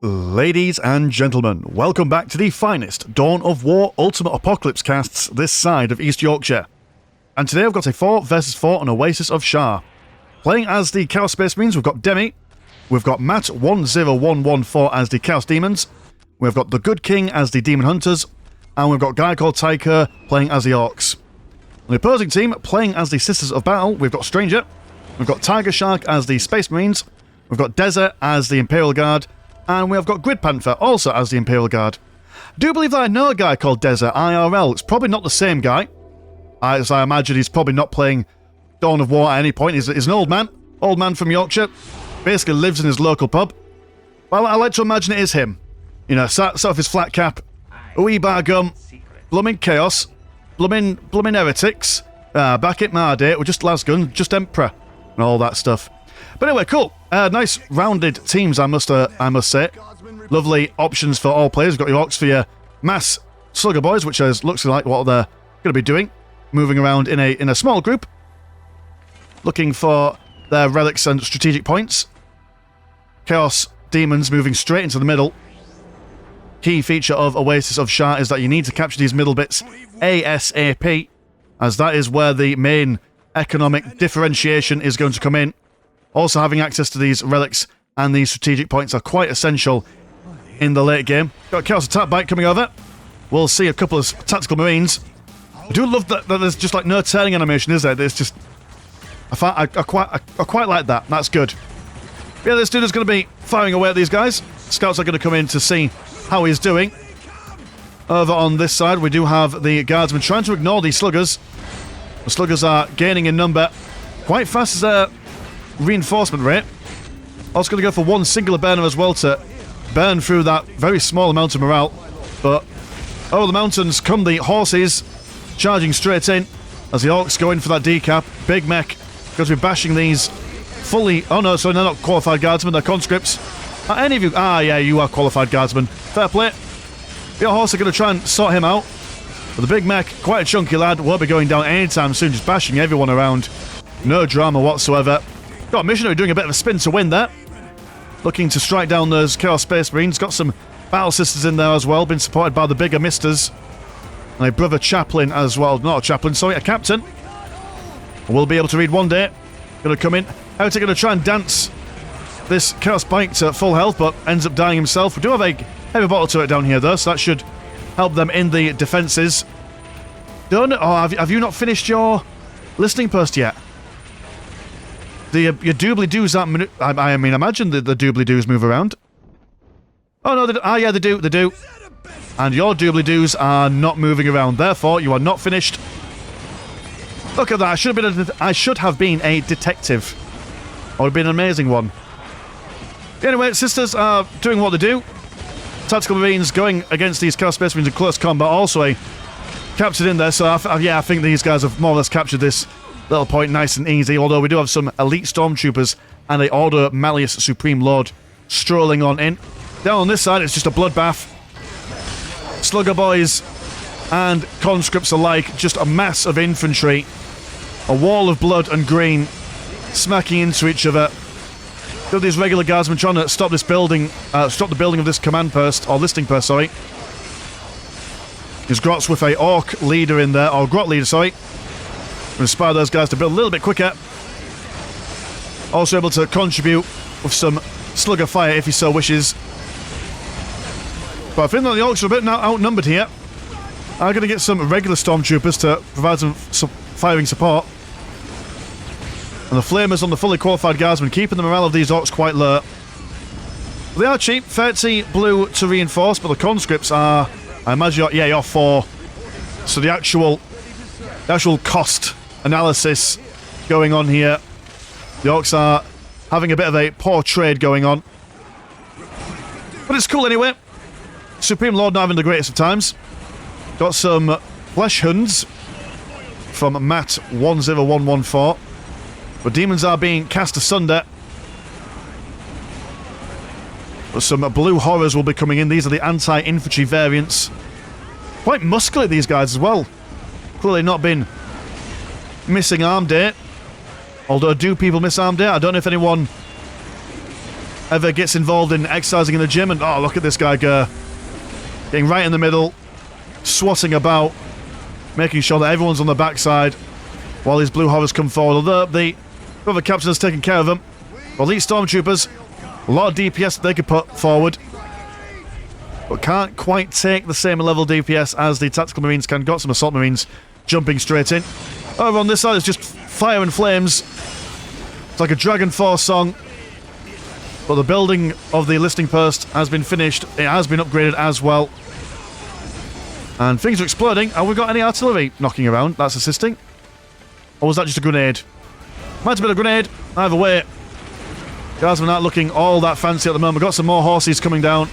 Ladies and gentlemen, welcome back to the finest Dawn of War Ultimate Apocalypse casts this side of East Yorkshire. And today I've got a 4 versus 4 on Oasis of Shar. Playing as the Chaos Space Marines, we've got Demi, we've got Matt 10114 as the Chaos Demons, we've got the Good King as the Demon Hunters, and we've got a guy called Tyker playing as the Orks. On the opposing team, playing as the Sisters of Battle, we've got Stranger, we've got Tiger Shark as the Space Marines, we've got Desert as the Imperial Guard, and we have got Grid Panther also as the Imperial Guard. I do believe that I know a guy called Desert IRL. It's probably not the same guy, as I imagine he's probably not playing Dawn of War at any point. He's an old man from Yorkshire, basically lives in his local pub. Well, I like to imagine it is him. You know, sat off his flat cap, a wee bar gum, blooming chaos, blooming heretics, back at my day, we're just Lasgun, just Emperor, and all that stuff. But anyway, cool. Nice rounded teams, I must say. Lovely options for all players. You've got your Orks for your mass slugger boys, which looks like what they're going to be doing. Moving around in a small group. Looking for their relics and strategic points. Chaos Demons moving straight into the middle. Key feature of Oasis of Shar is that you need to capture these middle bits ASAP, as that is where the main economic differentiation is going to come in. Also, having access to these relics and these strategic points are quite essential in the late game. Got Chaos Attack Bike coming over. We'll see a couple of Tactical Marines. I do love that there's just like no turning animation, is there? There's just... I quite like that. That's good. Yeah, this dude is going to be firing away at these guys. Scouts are going to come in to see how he's doing. Over on this side, we do have the Guardsmen trying to ignore these Sluggers. The Sluggers are gaining in number quite fast as their reinforcement rate. Also going to go for one singular burner as well to burn through that very small amount of morale. But over the mountains come the horses, charging straight in as the Orks go in for that decap. Big mech going to be bashing these fully... Oh no, sorry, they're not qualified guardsmen, they're conscripts. Are any of you... Ah, yeah, you are qualified guardsmen. Fair play. Your horse are going to try and sort him out. But the big mech, quite a chunky lad, won't be going down anytime soon, just bashing everyone around. No drama whatsoever. Got Missionary doing a bit of a spin to win there. Looking to strike down those Chaos Space Marines. Got some Battle Sisters in there as well, been supported by the bigger Misters. And a brother chaplain as well. Not a chaplain, sorry, a captain. We'll be able to read one day. Going to come in. How's he going to try and dance this Chaos Bike to full health, but ends up dying himself. We do have a heavy bottle turret down here though, so that should help them in the defences. Done? Oh, have you not finished your listening post yet? Your doobly-doos aren't... I mean, imagine the doobly-doos move around. Oh no, yeah, they do. And your doobly-doos are not moving around, therefore you are not finished. Look at that, I should have been a detective. Or been an amazing one. Anyway, Sisters are doing what they do. Tactical Marines going against these Chaos Space Marines in close combat, also a captured in there, so I think these guys have more or less captured this little point nice and easy, although we do have some elite stormtroopers and a Order Malleus Supreme Lord strolling on in. Down on this side, it's just a bloodbath. Slugger boys and conscripts alike, just a mass of infantry. A wall of blood and green smacking into each other. Got these regular guardsmen trying to stop this building, stop the building of this command post, or listing post, sorry. There's Grots with a Ork leader in there, or Grot leader, sorry. Inspire those guys to build a little bit quicker. Also able to contribute with some slugger fire if he so wishes. But I think that the Orks are a bit outnumbered here. I'm going to get some regular stormtroopers to provide some firing support. And the flamers on the fully qualified guardsmen, keeping the morale of these Orks quite low. They are cheap, 30 blue to reinforce, but the conscripts are, I imagine, you're 4. So the actual cost analysis going on here. The Orks are having a bit of a poor trade going on. But it's cool anyway. Supreme Lord not having the greatest of times. Got some Flesh Huns from Matt 10114. But demons are being cast asunder. But some blue horrors will be coming in. These are the anti-infantry variants. Quite muscular, these guys as well. Clearly not been missing arm day. Although, do people miss arm day? I don't know if anyone ever gets involved in exercising in the gym, and oh, look at this guy go. Getting right in the middle, swatting about, making sure that everyone's on the backside while these blue horrors come forward. Although the other captain has taken care of them. Well, these stormtroopers, a lot of DPS that they could put forward, but can't quite take the same level DPS as the tactical marines can. Got some assault marines jumping straight in. Over on this side, it's just fire and flames. It's like a Dragon Force song. But the building of the listing post has been finished. It has been upgraded as well. And things are exploding. Have we got any artillery knocking around that's assisting? Or was that just a grenade? Might have been a grenade. Either way, guys are not looking all that fancy at the moment. We've got some more horses coming down.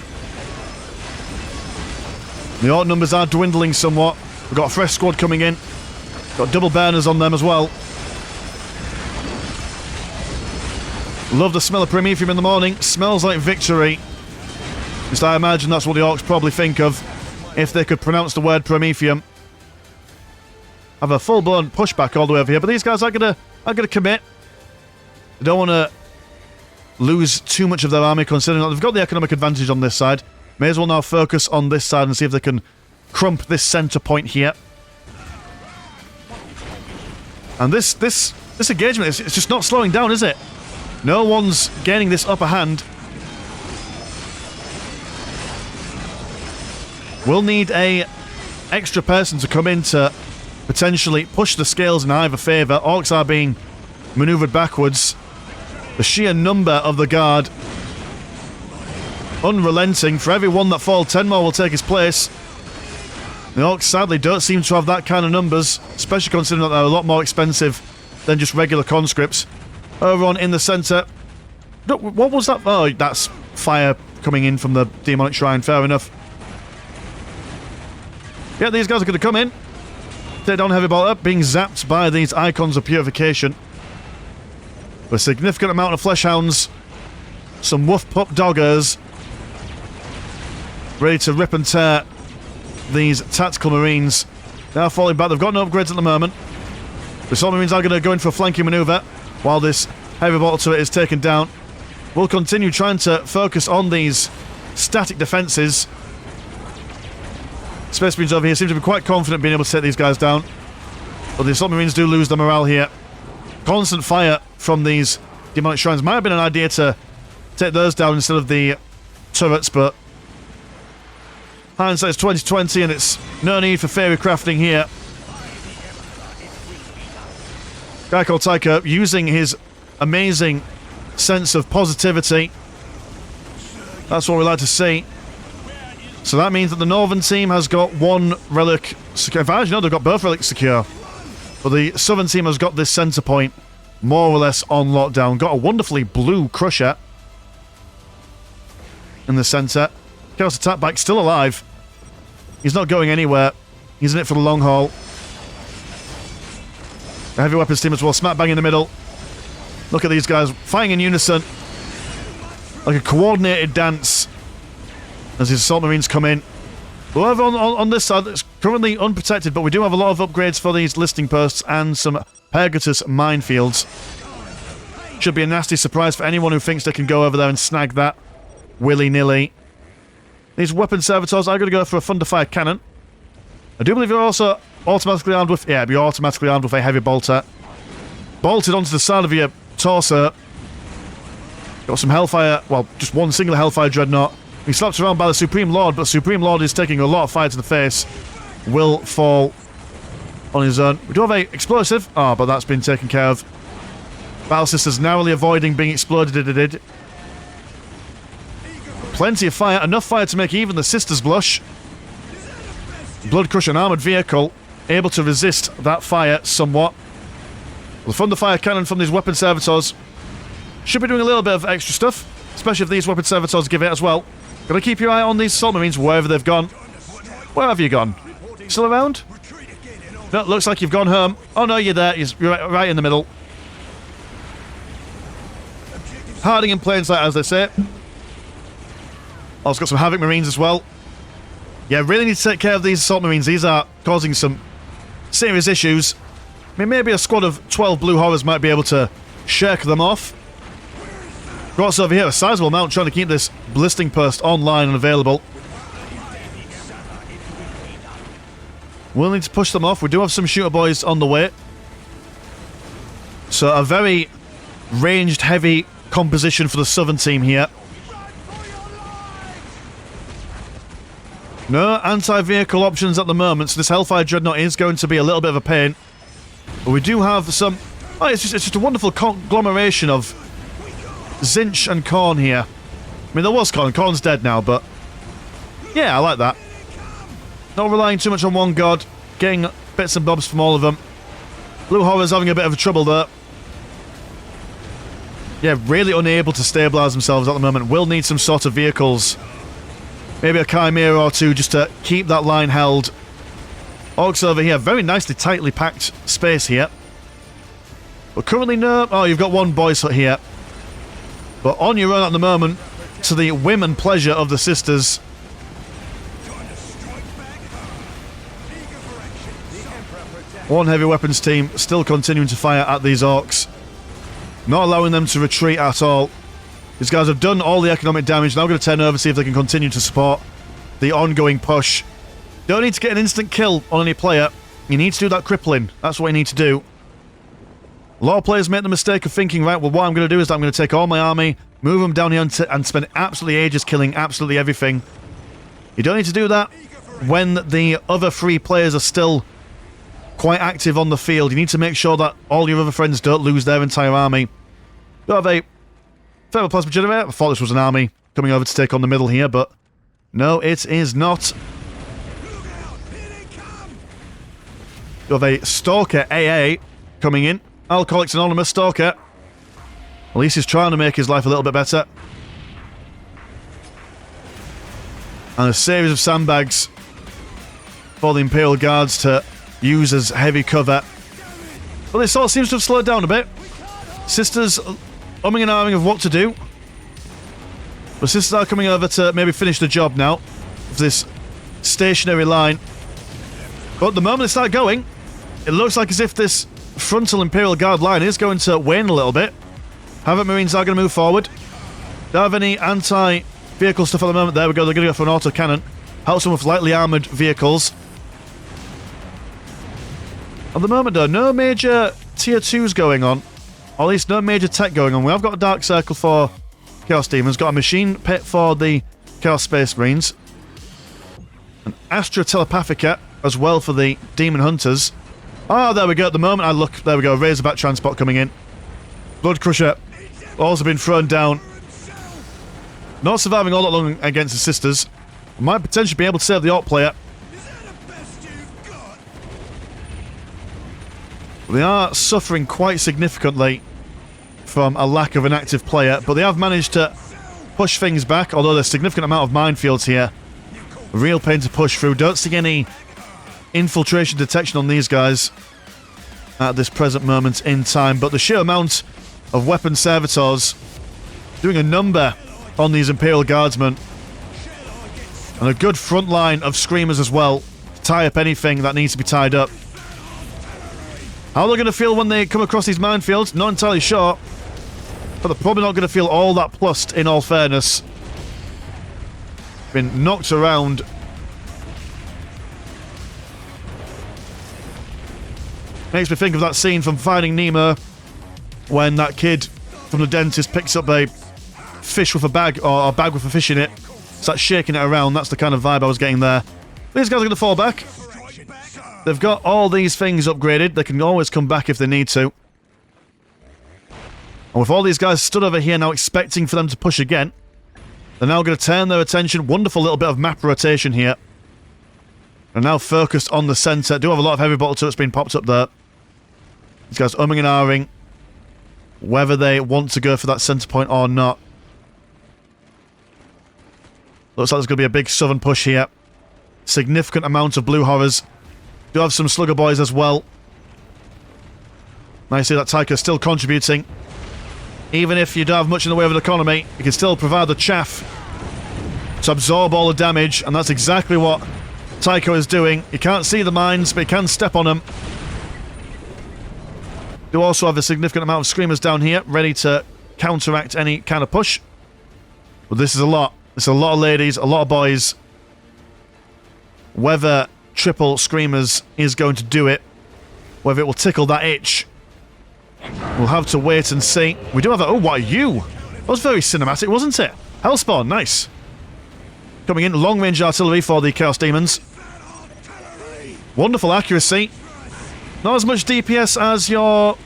The Ork numbers are dwindling somewhat. We've got a fresh squad coming in. Got double burners on them as well. Love the smell of Prometheum in the morning. Smells like victory. Just I imagine that's what the Orks probably think of if they could pronounce the word Prometheum. Have a full-blown pushback all the way over here, but these guys are gonna commit. They don't want to lose too much of their army, considering that they've got the economic advantage on this side. May as well now focus on this side and see if they can crump this center point here. And this engagement, it's just not slowing down, is it? No one's gaining this upper hand. We'll need a extra person to come in to potentially push the scales in either favour. Orks are being manoeuvred backwards. The sheer number of the guard, unrelenting. For every one that falls, 10 more will take his place. The Orks sadly don't seem to have that kind of numbers, especially considering that they're a lot more expensive than just regular conscripts. Over on in the centre. What was that? Oh, that's fire coming in from the demonic shrine. Fair enough. Yeah, these guys are going to come in. Take down Heavy Bolter, being zapped by these icons of purification. A significant amount of flesh hounds. Some woof pup doggers. Ready to rip and tear these tactical marines. They are falling back. They've got no upgrades at the moment. The assault marines are going to go in for a flanking manoeuvre while this heavy bolter turret is taken down. We'll continue trying to focus on these static defences. Space Marines over here seem to be quite confident being able to take these guys down. But the assault marines do lose their morale here. Constant fire from these demonic shrines. Might have been an idea to take those down instead of the turrets, but hindsight's 2020 and it's no need for fairy crafting here. Guy called Tycho using his amazing sense of positivity. That's what we like to see. So that means that the northern team has got one relic secure. In fact, no, they've got both relics secure. But the southern team has got this centre point more or less on lockdown. Got a wonderfully blue crusher in the centre. Chaos attack bike still alive. He's not going anywhere. He's in it for the long haul. The heavy weapons team as well, smack bang in the middle. Look at these guys fighting in unison. Like a coordinated dance as the assault marines come in. We're over on this side that's currently unprotected, but we do have a lot of upgrades for these listing posts and some Pegasus minefields. Should be a nasty surprise for anyone who thinks they can go over there and snag that willy-nilly. These weapon servitors are going to go for a Thunderfire cannon. I do believe you're also automatically armed with... Yeah, you're automatically armed with a heavy bolter. Bolted onto the side of your torso. Got some Hellfire... Well, just one single Hellfire Dreadnought. He slapped around by the Supreme Lord, but Supreme Lord is taking a lot of fire to the face. Will fall on his own. We do have a explosive. Oh, but that's been taken care of. Battle Sisters narrowly avoiding being exploded. Plenty of fire. Enough fire to make even the Sisters blush. Blood Crush, an armoured vehicle, able to resist that fire somewhat. The Thunderfire cannon from these weapon servitors should be doing a little bit of extra stuff, especially if these weapon servitors give it as well. Gotta keep your eye on these assault marines wherever they've gone. Where have you gone? Still around? No, looks like you've gone home. Oh no, you're there. You're right in the middle. Hiding in plain sight, as they say. Oh, it's got some Havoc Marines as well. Yeah, really need to take care of these assault marines. These are causing some serious issues. I mean, maybe a squad of 12 blue horrors might be able to shirk them off. Cross over here, a sizable amount, trying to keep this ballisting post online and available. We'll need to push them off. We do have some shooter boys on the way. So a very ranged, heavy composition for the southern team here. No anti-vehicle options at the moment, so this Hellfire Dreadnought is going to be a little bit of a pain. But we do have some... Oh, it's just a wonderful conglomeration of Zinch and Khorne here. I mean, there was Khorne. Khorne's dead now, but... Yeah, I like that. Not relying too much on one god. Getting bits and bobs from all of them. Blue Horror's having a bit of trouble there. Yeah, really unable to stabilise themselves at the moment. Will need some sort of vehicles. Maybe a Chimera or two just to keep that line held. Orks over here. Very nicely, tightly packed space here. But currently no... Oh, you've got one boys hut here. But on your own at the moment, to the whim and pleasure of the sisters... One heavy weapons team still continuing to fire at these Orks. Not allowing them to retreat at all. These guys have done all the economic damage. Now going to turn over, see if they can continue to support the ongoing push. Don't need to get an instant kill on any player. You need to do that crippling. That's what you need to do. A lot of players make the mistake of thinking, right, well, what I'm going to do is I'm going to take all my army, move them down here and spend absolutely ages killing absolutely everything. You don't need to do that when the other three players are still quite active on the field. You need to make sure that all your other friends don't lose their entire army. You have a thermal plasma generator. I thought this was an army coming over to take on the middle here, but no, it is not. You have a Stalker AA coming in. Alcoholics Anonymous Stalker. At least he's trying to make his life a little bit better. And a series of sandbags for the Imperial Guards to use as heavy cover. But this sort of seems to have slowed down a bit. Sisters umming and ahhing of what to do. But sisters are coming over to maybe finish the job now of this stationary line. But the moment they start going, it looks like as if this frontal Imperial Guard line is going to wane a little bit. Havoc Marines are going to move forward. Don't have any anti-vehicle stuff at the moment. There we go, they're going to go for an autocannon. Helps them with lightly armoured vehicles. At the moment though, no major tier 2s going on. Or at least no major tech going on. We have got a Dark Circle for Chaos Demons. Got a Machine Pit for the Chaos Space Marines. An Astra Telepathica as well for the Demon Hunters. Oh, there we go. At the moment I look, there we go. Razorback Transport coming in. Blood Crusher also been thrown down. Not surviving all that long against the sisters. Might potentially be able to save the Orc player. They are suffering quite significantly from a lack of an active player, but they have managed to push things back, although there's a significant amount of minefields here. A real pain to push through. Don't see any infiltration detection on these guys at this present moment in time, but the sheer amount of weapon servitors doing a number on these Imperial Guardsmen, and a good front line of Screamers as well to tie up anything that needs to be tied up. How they're going to feel when they come across these minefields, not entirely sure, but they're probably not going to feel all that plussed, in all fairness. Been knocked around. Makes me think of that scene from Finding Nemo when that kid from the dentist picks up a fish with a bag, or a bag with a fish in it, starts shaking it around. That's the kind of vibe I was getting there. These guys are going to fall back. They've got all these things upgraded. They can always come back if they need to. And with all these guys stood over here now expecting for them to push again, they're now going to turn their attention. Wonderful little bit of map rotation here. They're now focused on the centre. Do have a lot of heavy bottle turrets being popped up there. These guys umming and ahhing whether they want to go for that centre point or not. Looks like there's going to be a big southern push here. Significant amount of blue horrors. Do have some slugger boys as well. Now you see that Tycho still contributing. Even if you don't have much in the way of an economy, you can still provide the chaff to absorb all the damage, and that's exactly what Tycho is doing. You can't see the mines, but you can step on them. Do also have a significant amount of Screamers down here, ready to counteract any kind of push. But this is a lot. It's a lot of ladies, a lot of boys. Whether triple screamers is going to do it, whether it will tickle that itch, we'll have to wait and see. We do have a... Oh, what are you? That was very cinematic, wasn't it? Hellspawn, nice. Coming in, long-range artillery for the Chaos Demons. Wonderful accuracy. Not as much DPS as your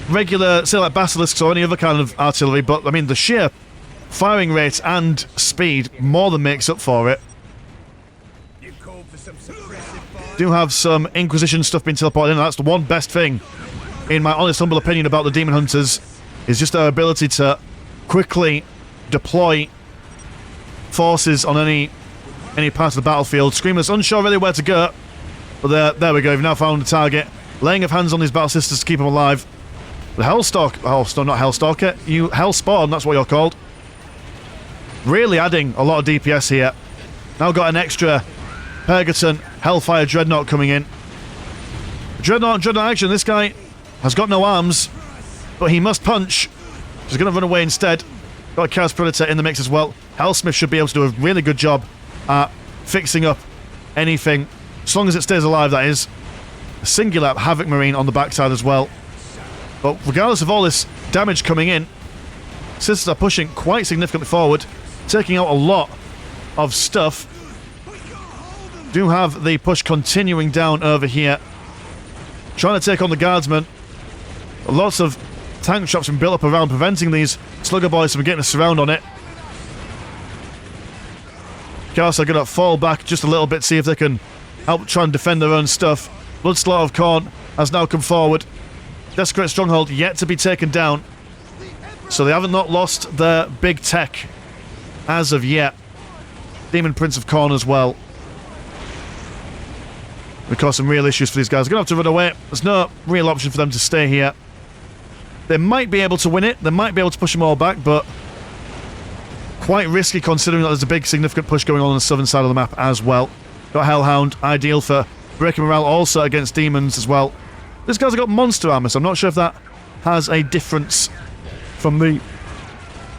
regular, say like Basilisks or any other kind of artillery, but I mean the sheer firing rate and speed more than makes up for it. Do have some Inquisition stuff being teleported in. That's the one best thing, in my honest humble opinion, about the Demon Hunters, is just their ability to quickly deploy forces on any part of the battlefield. Screamers unsure really where to go, but there we go. We've now found a target. Laying of hands on these battle sisters to keep them alive. The Hellstalker, oh, not Hellstalker, you Hellspawn, that's what you're called. Really adding a lot of DPS here. Now got an extra Purgaton Hellfire Dreadnought coming in. Dreadnought action. This guy has got no arms, but he must punch. He's going to run away instead. Got a Chaos Predator in the mix as well. Hellsmith should be able to do a really good job at fixing up anything, as long as it stays alive, that is. A singular Havoc Marine on the backside as well. But regardless of all this damage coming in, Sisters are pushing quite significantly forward, taking out a lot of stuff. Do have the push continuing down over here. Trying to take on the Guardsmen. Lots of tank shops been built up around, preventing these Slugger Boys from getting a surround on it. Chaos are going to fall back just a little bit, see if they can help try and defend their own stuff. Bloodslaughter of Khorne has now come forward. Desecrate Stronghold yet to be taken down. So they haven't not lost their big tech as of yet. Demon Prince of Khorne as well. We cause some real issues for these guys. They're going to have to run away. There's no real option for them to stay here. They might be able to win it. They might be able to push them all back, but quite risky considering that there's a big significant push going on the southern side of the map as well. Got Hellhound, ideal for breaking morale, also against demons as well. This guy's got monster armor, so I'm not sure if that has a difference from the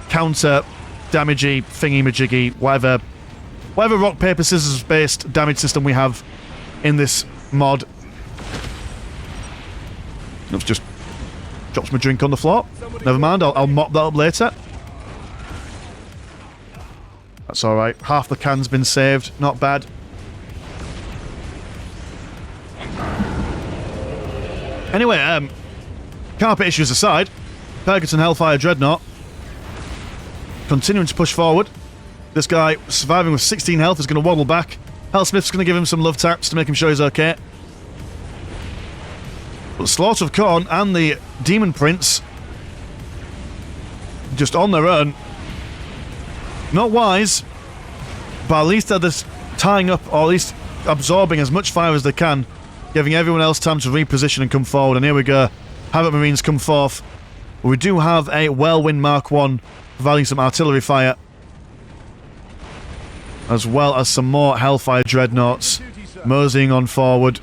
counter damagey thingy-majiggy, whatever rock, paper, scissors based damage system we have in this mod. Let's just drops my drink on the floor. Never mind, I'll mop that up later. That's alright. Half the can's been saved. Not bad. Anyway, carpet issues aside, Purgaton Hellfire Dreadnought continuing to push forward. This guy, surviving with 16 health, is going to waddle back. Hellsmith's going to give him some love taps to make him sure he's okay. But the Slaughter of Khorne and the Demon Prince, just on their own. Not wise, but at least they're just tying up, or at least absorbing as much fire as they can, giving everyone else time to reposition and come forward. And here we go. Havoc Marines come forth. But we do have a Whirlwind Mark 1 providing some artillery fire, as well as some more Hellfire Dreadnoughts moseying on forward.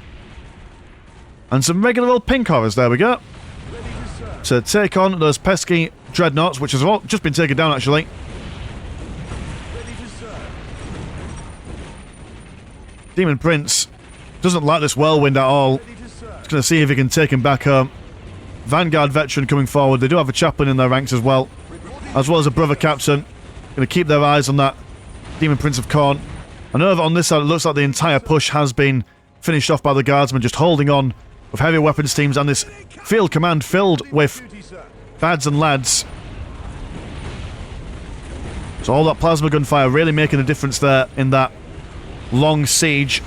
And some regular old pink horrors, there we go. To take on those pesky Dreadnoughts, which has all just been taken down actually. Demon Prince doesn't like this Whirlwind at all. He's going to see if he can take him back home. Vanguard Veteran coming forward. They do have a Chaplain in their ranks as well as a Brother Captain. Going to keep their eyes on that Demon Prince of Khorne. And over on this side, it looks like the entire push has been finished off by the Guardsmen, just holding on with heavy weapons teams and this field command filled with bads and lads. So all that plasma gunfire really making a difference there in that long siege.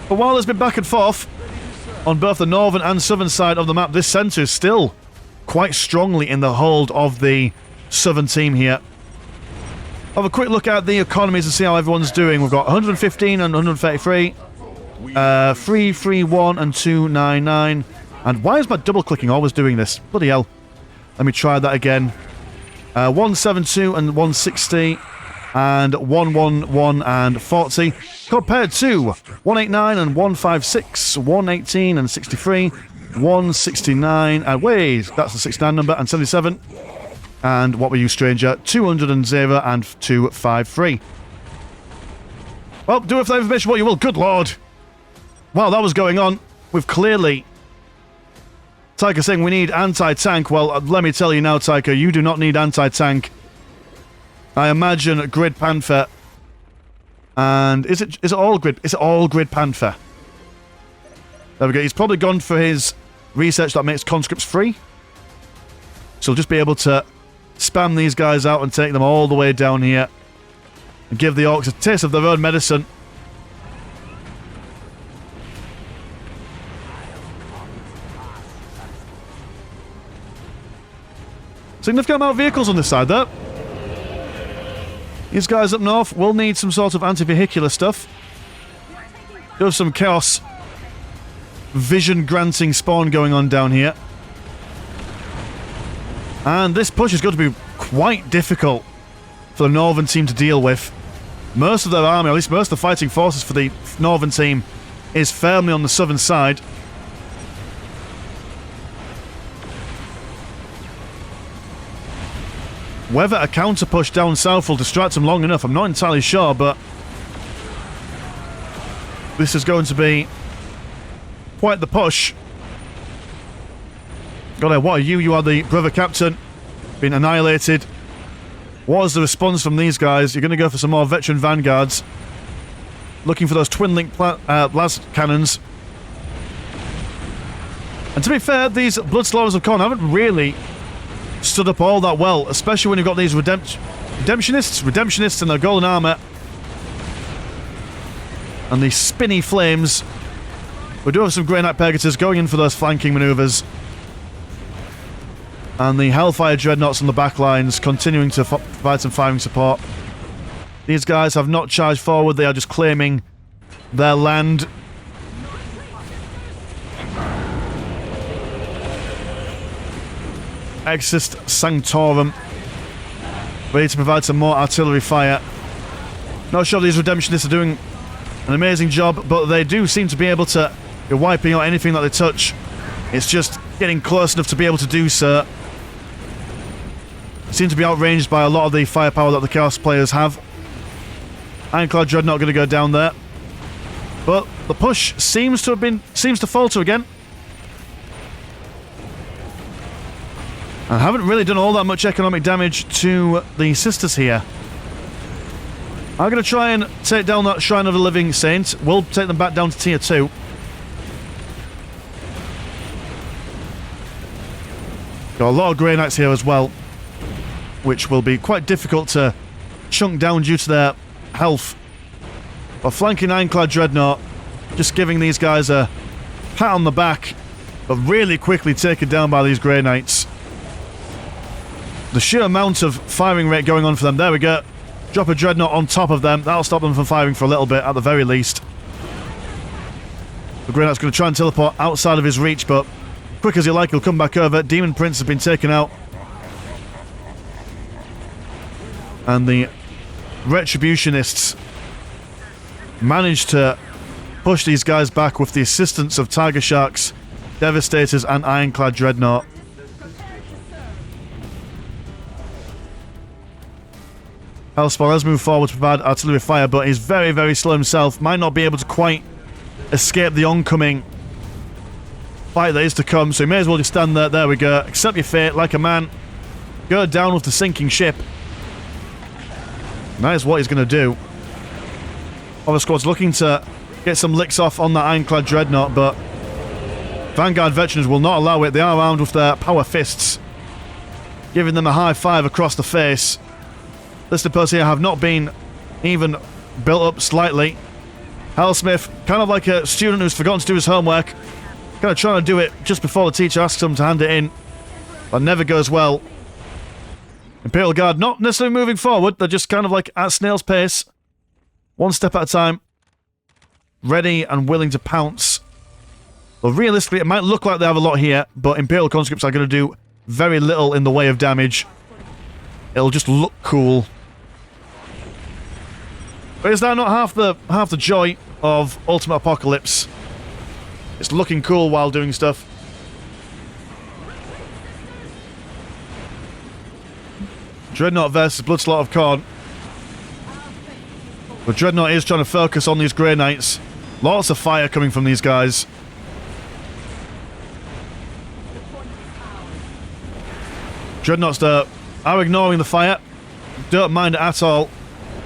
But while there's been back and forth on both the northern and southern side of the map, this centre is still quite strongly in the hold of the southern team here. Have a quick look at the economies and see how everyone's doing. We've got 115 and 133, 331 and 299. And why is my double clicking always doing this? Bloody hell. Let me try that again. 172 and 160 and 111 and 40 compared to 189 and 156, 118 and 63, 169, and wait, that's the 69 number, and 77. And what were you, stranger? 200 and 0 and 253. Well, do with that information what you will. Good lord. While that was going on, we've clearly... Tyker saying we need anti-tank. Well, let me tell you now, Tyker, you do not need anti-tank. I imagine Grid Panther. And is it all Grid? Is it all Grid Panther? There we go. He's probably gone for his research that makes conscripts free. So he'll just be able to spam these guys out and take them all the way down here. And give the Orks a taste of their own medicine. Significant amount of vehicles on this side, though. These guys up north will need some sort of anti-vehicular stuff. You have some chaos vision-granting spawn going on down here. And this push is going to be quite difficult for the northern team to deal with. Most of their army, or at least most of the fighting forces for the northern team, is firmly on the southern side. Whether a counter push down south will distract them long enough, I'm not entirely sure, but this is going to be quite the push. God, what are you? You are the brother captain. Been annihilated. What is the response from these guys? You're going to go for some more veteran vanguards. Looking for those twin-link blast cannons. And to be fair, these Bloodslaughters of Khorne haven't really stood up all that well, especially when you've got these redemptionists in their golden armor. And these spinny flames. We do have some Grey Knight Pegasus going in for those flanking maneuvers. And the Hellfire Dreadnoughts on the back lines continuing to provide some firing support. These guys have not charged forward, they are just claiming their land. Exist Sanctorum. Ready to provide some more artillery fire. Not sure these Redemptionists are doing an amazing job, but they do seem to be able to be wiping out anything that they touch. It's just getting close enough to be able to do so. Seem to be outranged by a lot of the firepower that the Chaos players have. Ironclad Dreadnought going to go down there. But the push seems to falter again. And haven't really done all that much economic damage to the sisters here. I'm going to try and take down that Shrine of the Living Saint. We'll take them back down to tier 2. Got a lot of Grey Knights here as well, which will be quite difficult to chunk down due to their health. But flanking Ironclad Dreadnought, just giving these guys a pat on the back, but really quickly taken down by these Grey Knights. The sheer amount of firing rate going on for them. There we go. Drop a Dreadnought on top of them. That'll stop them from firing for a little bit, at the very least. The Grey Knight's going to try and teleport outside of his reach, but quick as you like, he'll come back over. Demon Prince has been taken out. And the Retributionists managed to push these guys back with the assistance of Tiger Sharks, Devastators, and Ironclad Dreadnought. Hellspawn has moved forward to provide artillery fire, but he's very, very slow himself. Might not be able to quite escape the oncoming fight that is to come, so he may as well just stand there. There we go. Accept your fate like a man. Go down with the sinking ship. And that is what he's going to do. Other squad's looking to get some licks off on that Ironclad Dreadnought, but Vanguard veterans will not allow it. They are armed with their power fists, giving them a high five across the face. Lister posts here have not been even built up slightly. Hellsmith, kind of like a student who's forgotten to do his homework, kind of trying to do it just before the teacher asks him to hand it in. That never goes well. Imperial Guard not necessarily moving forward, they're just kind of like at snail's pace. One step at a time. Ready and willing to pounce. Well, realistically, it might look like they have a lot here, but Imperial conscripts are going to do very little in the way of damage. It'll just look cool. But is that not half the joy of Ultimate Apocalypse? It's looking cool while doing stuff. Dreadnought versus Bloodslaughter of Khorne. But Dreadnought is trying to focus on these Grey Knights. Lots of fire coming from these guys. Dreadnoughts are ignoring the fire. Don't mind it at all.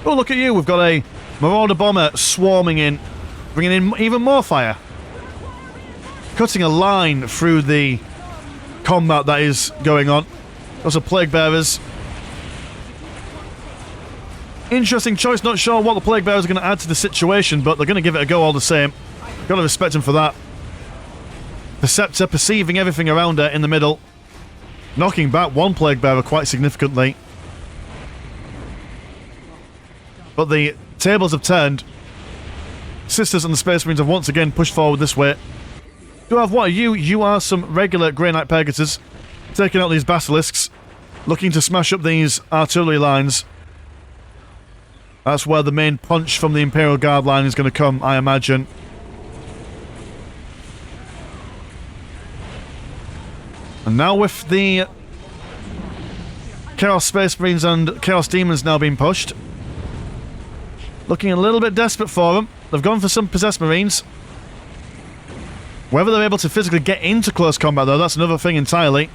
Oh, look at you. We've got a Marauder Bomber swarming in. Bringing in even more fire. Cutting a line through the combat that is going on. Lots of Plague Bearers. Interesting choice. Not sure what the Plague Bearers are going to add to the situation, but they're going to give it a go all the same. Got to respect them for that. Perceptor perceiving everything around her in the middle. Knocking back one Plague Bearer quite significantly. But the tables have turned. Sisters and the Space Marines have once again pushed forward this way. Do have what are you? You are some regular Grey Knight Pegasus. Taking out these Basilisks. Looking to smash up these artillery lines. That's where the main punch from the Imperial Guard line is going to come, I imagine. And now with the Chaos Space Marines and Chaos Demons now being pushed. Looking a little bit desperate for them. They've gone for some Possessed Marines. Whether they're able to physically get into close combat though, that's another thing entirely.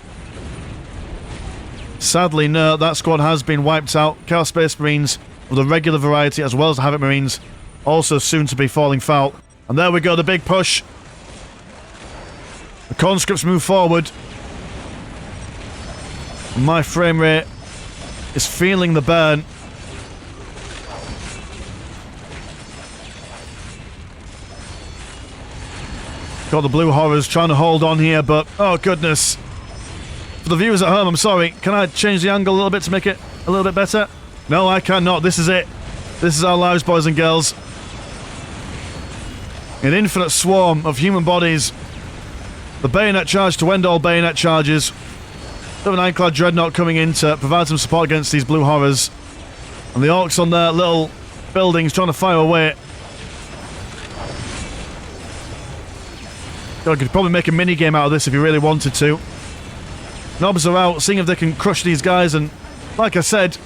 Sadly, no, that squad has been wiped out. Chaos Space Marines with a regular variety as well as the Havoc Marines also soon to be falling foul. And there we go, the big push. The conscripts move forward. My frame rate is feeling the burn. Got the Blue Horrors trying to hold on here, but oh goodness. For the viewers at home, I'm sorry. Can I change the angle a little bit to make it a little bit better? No, I cannot. This is it. This is our lives, boys and girls. An infinite swarm of human bodies. The bayonet charge to end all bayonet charges. We have an Ironclad Dreadnought coming in to provide some support against these Blue Horrors. And the Orks on their little buildings trying to fire away. God, could probably make a mini game out of this if you really wanted to. Knobs are out, seeing if they can crush these guys, and like I said,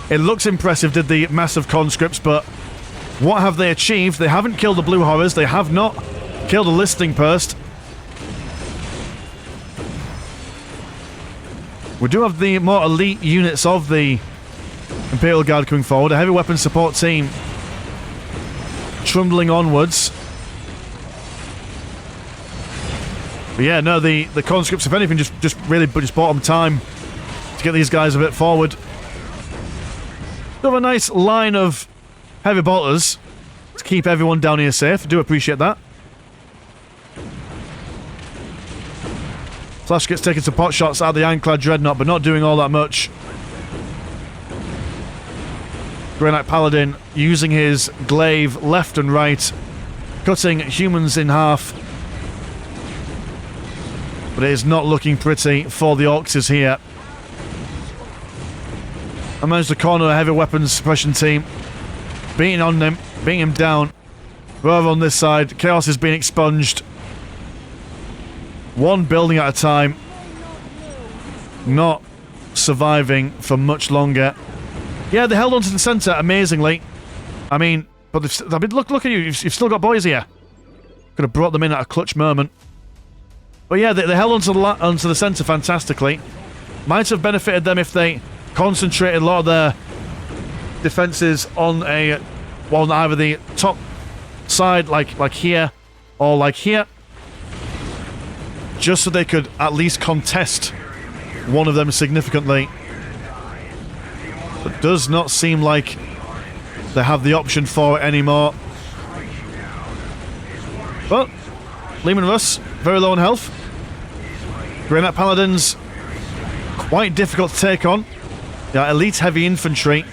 it looks impressive, did the massive conscripts, but what have they achieved? They haven't killed the Blue Horrors, they have not killed a Listing Post. We do have the more elite units of the Imperial Guard coming forward, a heavy weapons support team trundling onwards. But yeah, no, the conscripts, if anything, just really bought them time to get these guys a bit forward. We have a nice line of heavy bolters to keep everyone down here safe. I do appreciate that. Flash gets taking some pot shots at the Ironclad Dreadnought, but not doing all that much. Grey Knight Paladin using his glaive left and right, cutting humans in half. But it is not looking pretty for the Orks here. I managed to corner a heavy weapons suppression team. Beating on them, beating him down. We're over on this side. Chaos is being expunged. One building at a time. Not surviving for much longer. Yeah, they held on to the centre amazingly. I mean, but look at you. You've still got boys here. Could have brought them in at a clutch moment. But yeah, they held onto the centre fantastically. Might have benefited them if they concentrated a lot of their defences on either the top side, like here, or like here, just so they could at least contest one of them significantly. It does not seem like they have the option for it anymore. But Leman Russ, very low on health. Grey Knight Paladins, quite difficult to take on. Yeah, elite heavy infantry.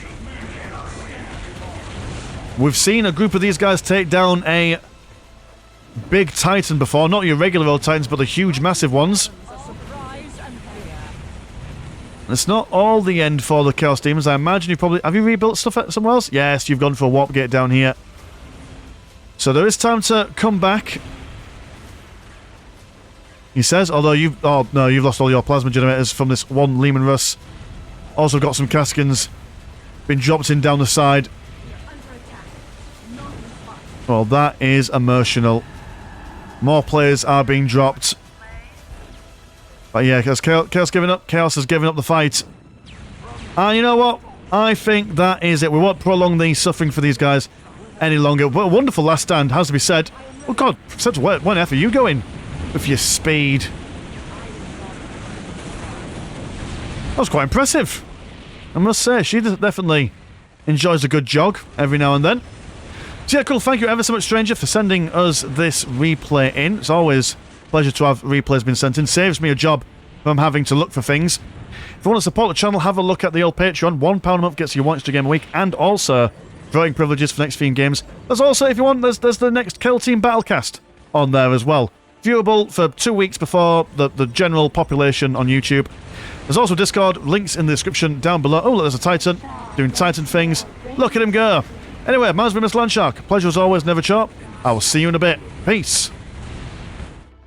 We've seen a group of these guys take down a big Titan before. Not your regular old Titans, but the huge, massive ones. It's not all the end for the Chaos Demons. I imagine you probably... Have you rebuilt stuff somewhere else? Yes, you've gone for a warp gate down here. So there is time to come back. He says, although you've... Oh, no, you've lost all your plasma generators from this one Leman Russ Also got some Kaskins been dropped in down the side. Well, that is emotional. More players are being dropped. But yeah, because Chaos giving up. Chaos has given up the fight. And you know what? I think that is it. We won't prolong the suffering for these guys any longer. But a wonderful last stand, has to be said. Oh god, where on earth are you going? With your speed. That was quite impressive. I must say, she definitely enjoys a good jog every now and then. So yeah, cool. Thank you ever so much, Stranger, for sending us this replay in. It's always a pleasure to have replays being sent in. Saves me a job from having to look for things. If you want to support the channel, have a look at the old Patreon. £1 a month gets you one extra game a week, and also voting privileges for next theme games. There's also, if you want, there's the next Kill Team Battlecast on there as well. Viewable for 2 weeks before the general population on YouTube. There's also Discord, links in the description down below. Oh, look, there's a Titan doing Titan things. Look at him go. Anyway, mine's been Mr. Landshark. Pleasure as always, never chop. I will see you in a bit. Peace.